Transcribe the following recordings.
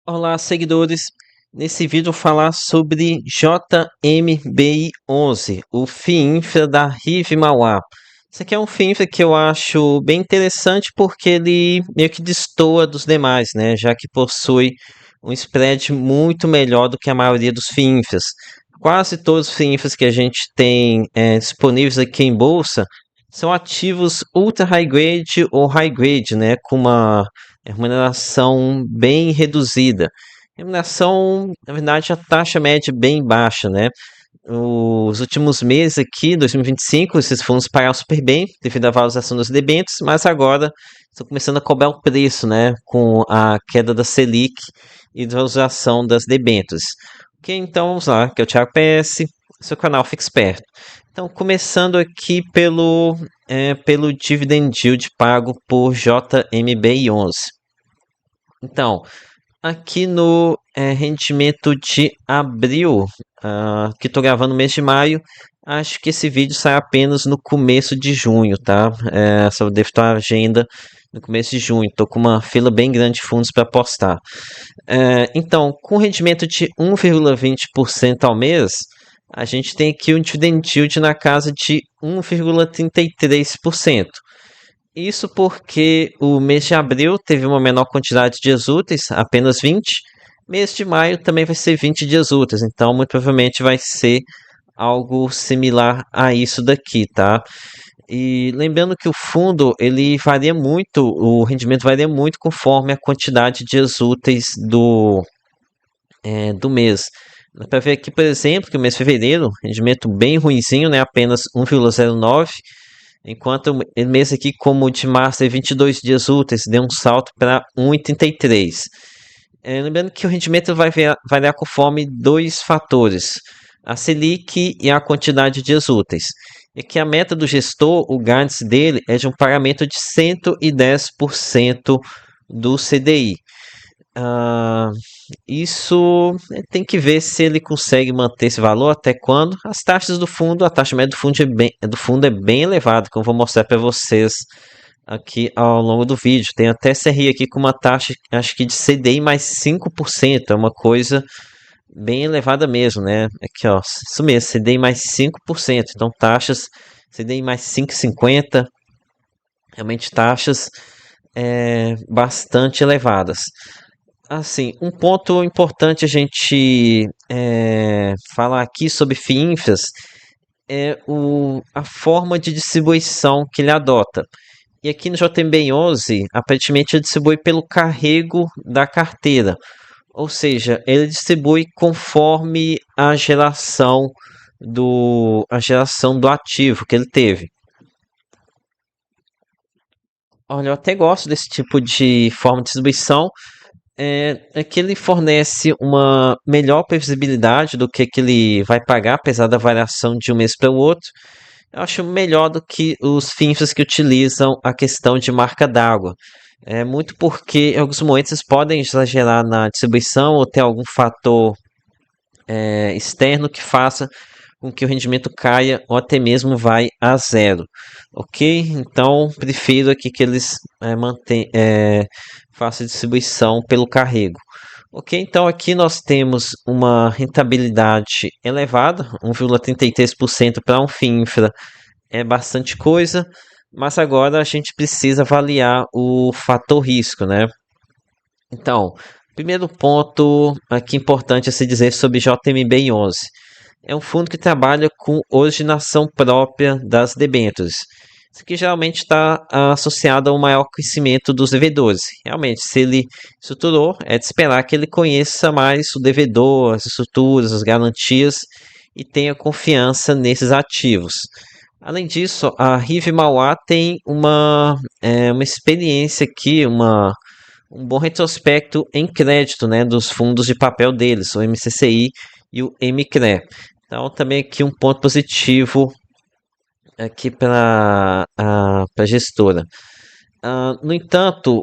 Olá, seguidores. Nesse vídeo eu vou falar sobre JMBI11, o FIINFRA da Rive Mauá. Esse aqui é um FIINFRA que eu acho bem interessante porque ele meio que destoa dos demais, né? Já que possui um spread muito melhor do que a maioria dos FIINFRAs. Quase todos os FIINFRAs que a gente tem disponíveis aqui em bolsa são ativos ultra high grade ou high grade, né? Com uma remuneração bem reduzida. Remuneração, na verdade, a taxa média bem baixa, né? Os últimos meses aqui, 2025, esses fundos pagaram super bem devido à valorização dos debêntures, mas agora estão começando a cobrar o preço, né? Com a queda da Selic e desvalorização das debêntures. Ok, então vamos lá, que é o Thiago PS, seu canal Fique Esperto. Então, começando aqui pelo dividend yield pago por JMBI11. Então, aqui no rendimento de abril, que estou gravando no mês de maio, acho que esse vídeo sai apenas no começo de junho, tá? Só devo estar a agenda no começo de junho. Estou com uma fila bem grande de fundos para postar. Então, com rendimento de 1,20% ao mês, a gente tem aqui um dividend yield na casa de 1,33%. Isso porque o mês de abril teve uma menor quantidade de dias úteis, apenas 20. Mês de maio também vai ser 20 dias úteis, então muito provavelmente vai ser algo similar a isso daqui, tá? E lembrando que o fundo ele varia muito, o rendimento varia muito conforme a quantidade de dias úteis do mês. Dá para ver aqui, por exemplo, que o mês de fevereiro, rendimento bem ruinzinho, né? Apenas 1,09. Enquanto o mês aqui, como o de março, teve 22 dias úteis, deu um salto para 1,83. Lembrando que o rendimento vai variar conforme dois fatores: a Selic e a quantidade de dias úteis. E que a meta do gestor, o guidance dele, é de um pagamento de 110% do CDI. Ah, isso tem que ver se ele consegue manter esse valor até quando. As taxas do fundo, a taxa média do fundo é bem elevada, que eu vou mostrar para vocês aqui ao longo do vídeo. Tem até CRI aqui com uma taxa, acho que de CDI mais 5%, é uma coisa bem elevada mesmo, né? Aqui, ó, isso mesmo, CDI mais 5%. Então, taxas CDI mais 5,50, realmente taxas bastante elevadas. Assim, um ponto importante a gente falar aqui sobre FIINFRAs é a forma de distribuição que ele adota. E aqui no JMB11, aparentemente ele distribui pelo carrego da carteira. Ou seja, ele distribui conforme a geração do ativo que ele teve. Olha, eu até gosto desse tipo de forma de distribuição, é que ele fornece uma melhor previsibilidade do que ele vai pagar, apesar da variação de um mês para o outro. Eu acho melhor do que os FINFAs que utilizam a questão de marca d'água. É muito porque em alguns momentos eles podem exagerar na distribuição ou ter algum fator externo que faça com que o rendimento caia ou até mesmo vai a zero, ok? Então prefiro aqui que eles façam distribuição pelo carrego. Ok, então aqui nós temos uma rentabilidade elevada, 1,33% para um FII infra é bastante coisa, mas agora a gente precisa avaliar o fator risco, né? Então, primeiro ponto aqui importante a se dizer sobre JMB11. É um fundo que trabalha com originação própria das debêntures. Isso aqui geralmente está associado ao maior crescimento dos devedores. Realmente, se ele estruturou, é de esperar que ele conheça mais o devedor, as estruturas, as garantias e tenha confiança nesses ativos. Além disso, a Rive Mauá tem uma experiência aqui, um bom retrospecto em crédito, né, dos fundos de papel deles, o MCCI e o MCRE. Então, também aqui um ponto positivo aqui para a gestora. No entanto,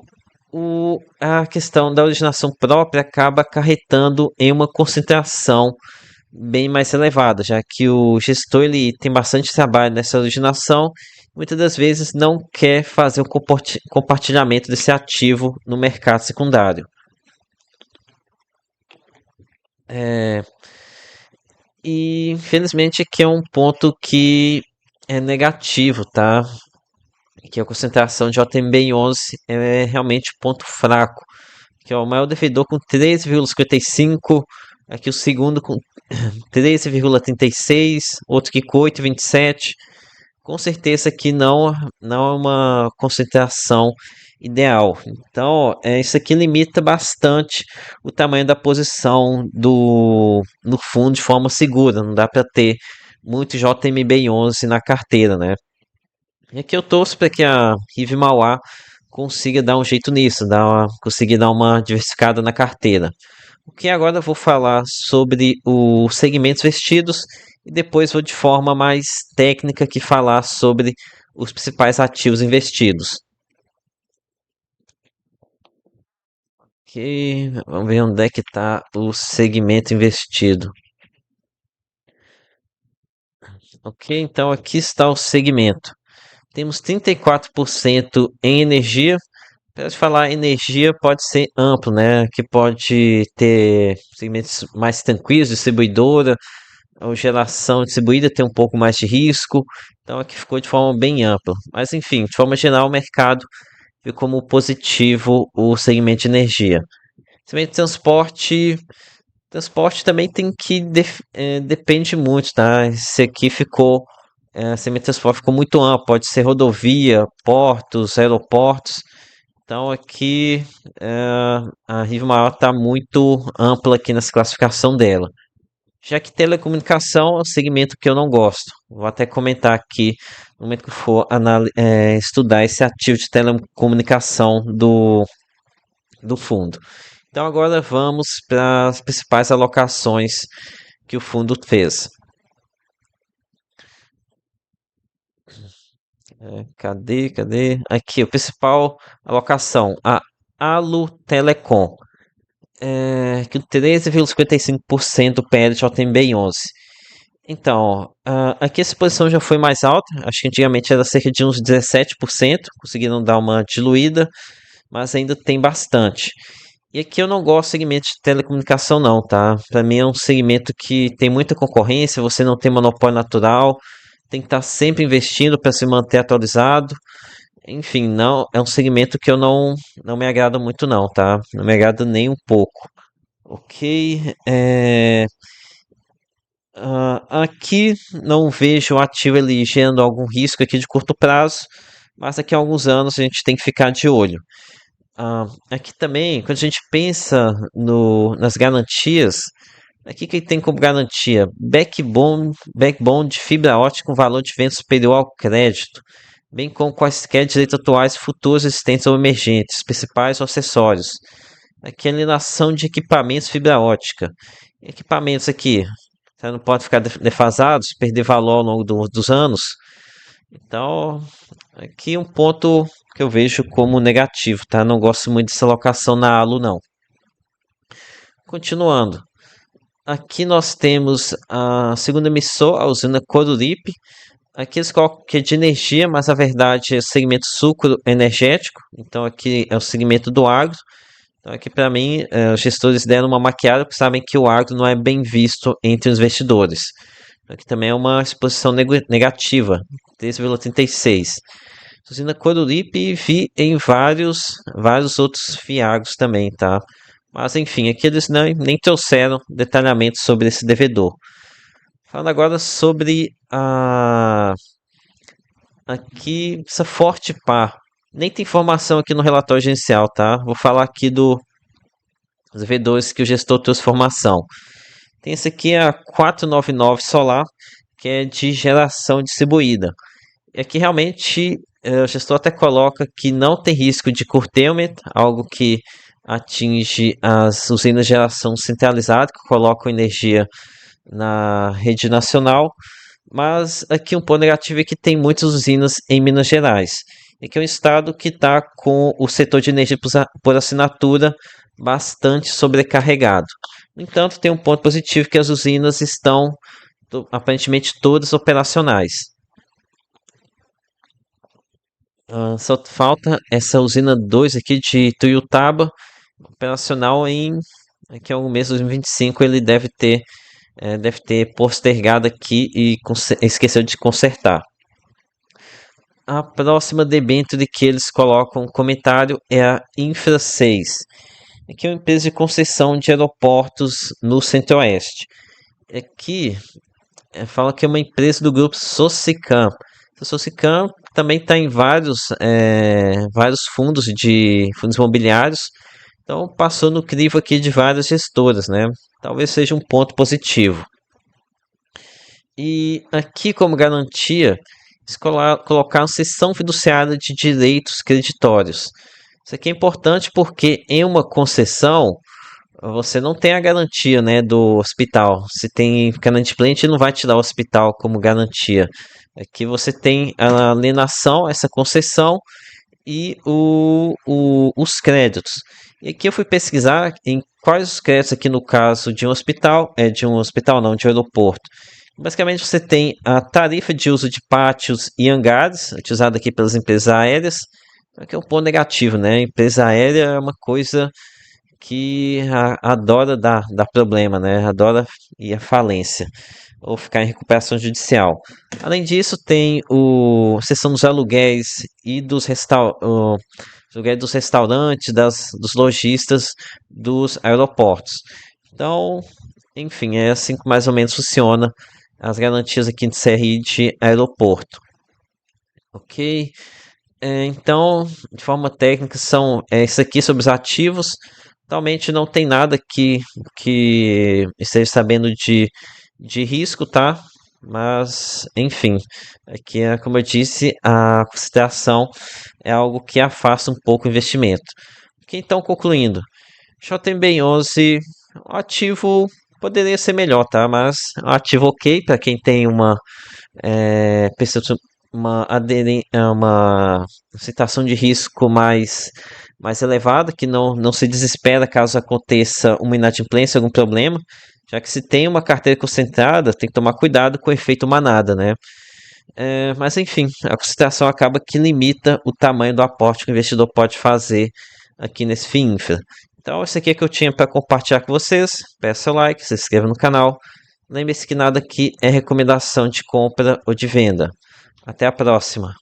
a questão da originação própria acaba acarretando em uma concentração bem mais elevada, já que o gestor ele tem bastante trabalho nessa originação, muitas das vezes não quer fazer o compartilhamento desse ativo no mercado secundário. É, e infelizmente aqui é um ponto que é negativo, tá? Que a concentração de OTMB em 11 é realmente ponto fraco, que é o maior devedor com 13,55, aqui o segundo com 13,36, outro que com 8,27. Com certeza que não é uma concentração ideal. Então, isso aqui limita bastante o tamanho da posição no fundo de forma segura. Não dá para ter muito JMB11 na carteira, né? E aqui eu torço para que a Rive Mauá consiga dar um jeito nisso, conseguir dar uma diversificada na carteira. O que agora eu vou falar sobre os segmentos vestidos e depois vou de forma mais técnica que falar sobre os principais ativos investidos. Ok, vamos ver onde é que está o segmento investido. Ok, então aqui está o segmento. Temos 34% em energia. Para falar energia pode ser amplo, né? Que pode ter segmentos mais tranquilos, distribuidora, ou geração distribuída tem um pouco mais de risco, então aqui ficou de forma bem ampla. Mas enfim, de forma geral, o mercado viu como positivo o segmento de energia. Segmento de transporte também tem que depende muito, tá? Esse aqui ficou, segmento de transporte ficou muito amplo, pode ser rodovia, portos, aeroportos. Então aqui a Riva Maior está muito ampla aqui nessa classificação dela. Já que telecomunicação é um segmento que eu não gosto. Vou até comentar aqui no momento que eu for estudar esse ativo de telecomunicação do fundo. Então agora vamos para as principais alocações que o fundo fez. Cadê? Aqui, o principal alocação, a Alu Telecom, que 13,55% perde JMB em 11. Então, aqui essa posição já foi mais alta, acho que antigamente era cerca de uns 17%, conseguiram dar uma diluída, mas ainda tem bastante. E aqui eu não gosto do segmento de telecomunicação não, tá? Para mim é um segmento que tem muita concorrência, você não tem monopólio natural, tem que estar sempre investindo para se manter atualizado. Enfim, não é um segmento que eu não me agrada muito não, tá? Não me agrada nem um pouco. Ok, aqui não vejo o ativo ele gerando algum risco aqui de curto prazo, mas daqui a alguns anos a gente tem que ficar de olho. Aqui também, quando a gente pensa nas garantias, aqui que tem como garantia backbone de fibra ótica com valor de venda superior ao crédito, bem como quaisquer direitos atuais, futuros, existentes ou emergentes, principais ou acessórios. Aqui a alienação de equipamentos fibra ótica. Equipamentos aqui, você não pode ficar defasados, perder valor ao longo dos anos. Então, aqui um ponto que eu vejo como negativo, tá? Não gosto muito dessa locação na Alu, não. Continuando. Aqui nós temos a segunda emissora, a usina Coruripe. Aqui eles colocam que é de energia, mas na verdade é o segmento sucro energético. Então aqui é o segmento do agro. Então aqui para mim, os gestores deram uma maquiada porque sabem que o agro não é bem visto entre os investidores. Aqui também é uma exposição negativa, 3,36. Usina Coruripe vi em vários outros fiagos também, tá? Mas enfim, aqui eles nem trouxeram detalhamento sobre esse devedor. Falando agora sobre aqui essa Forte Par. Nem tem informação aqui no relatório gerencial, tá? Vou falar aqui dos devedores que o gestor trouxe formação. Tem esse aqui a 499 Solar, que é de geração distribuída. E aqui realmente o gestor até coloca que não tem risco de curtailment, algo que atinge as usinas de geração centralizada, que colocam energia na rede nacional, mas aqui um ponto negativo é que tem muitas usinas em Minas Gerais, e que é um estado que está com o setor de energia por assinatura bastante sobrecarregado. No entanto, tem um ponto positivo que as usinas estão aparentemente todas operacionais. Só falta essa usina 2 aqui de Tuiutaba, operacional em que ao mês de 2025 ele deve ter postergado aqui e esqueceu de consertar. A próxima debênture que eles colocam comentário é a Infra 6, que é uma empresa de concessão de aeroportos no Centro-Oeste. Aqui fala que é uma empresa do grupo Socicam. A Socicam também está em vários fundos imobiliários, então passou no crivo aqui de várias gestoras, né? Talvez seja um ponto positivo. E aqui, como garantia, eles colocaram cessão fiduciária de direitos creditórios. Isso aqui é importante porque em uma concessão você não tem a garantia, né, do hospital. Se tem inadimplente, não vai te dar o hospital como garantia. Aqui você tem a alienação, essa concessão e os créditos. E aqui eu fui pesquisar em quais os créditos aqui no caso de um hospital não, de um aeroporto. Basicamente você tem a tarifa de uso de pátios e hangares, utilizada aqui pelas empresas aéreas. Aqui é um ponto negativo, né? A empresa aérea é uma coisa que adora dar problema, né? Adora ir à falência ou ficar em recuperação judicial. Além disso, tem a seção dos aluguéis e dos restaurantes, dos lojistas dos aeroportos. Então, enfim, é assim que mais ou menos funciona as garantias aqui de CRI de aeroporto. Ok? Então, de forma técnica, são isso aqui sobre os ativos. Realmente não tem nada que esteja sabendo de risco, tá? Mas, enfim, aqui é como eu disse, a consideração é algo que afasta um pouco o investimento. Ok, então, concluindo, JMB11, o ativo poderia ser melhor, tá? Mas é um ativo ok para quem tem é, uma situação de risco mais elevada, que não se desespera caso aconteça uma inadimplência, algum problema, já que se tem uma carteira concentrada, tem que tomar cuidado com o efeito manada, né? Mas enfim, a concentração acaba que limita o tamanho do aporte que o investidor pode fazer aqui nesse FII Infra. Então, isso aqui é que eu tinha para compartilhar com vocês. Peça seu like, se inscreva no canal. Lembre-se que nada aqui é recomendação de compra ou de venda. Até a próxima.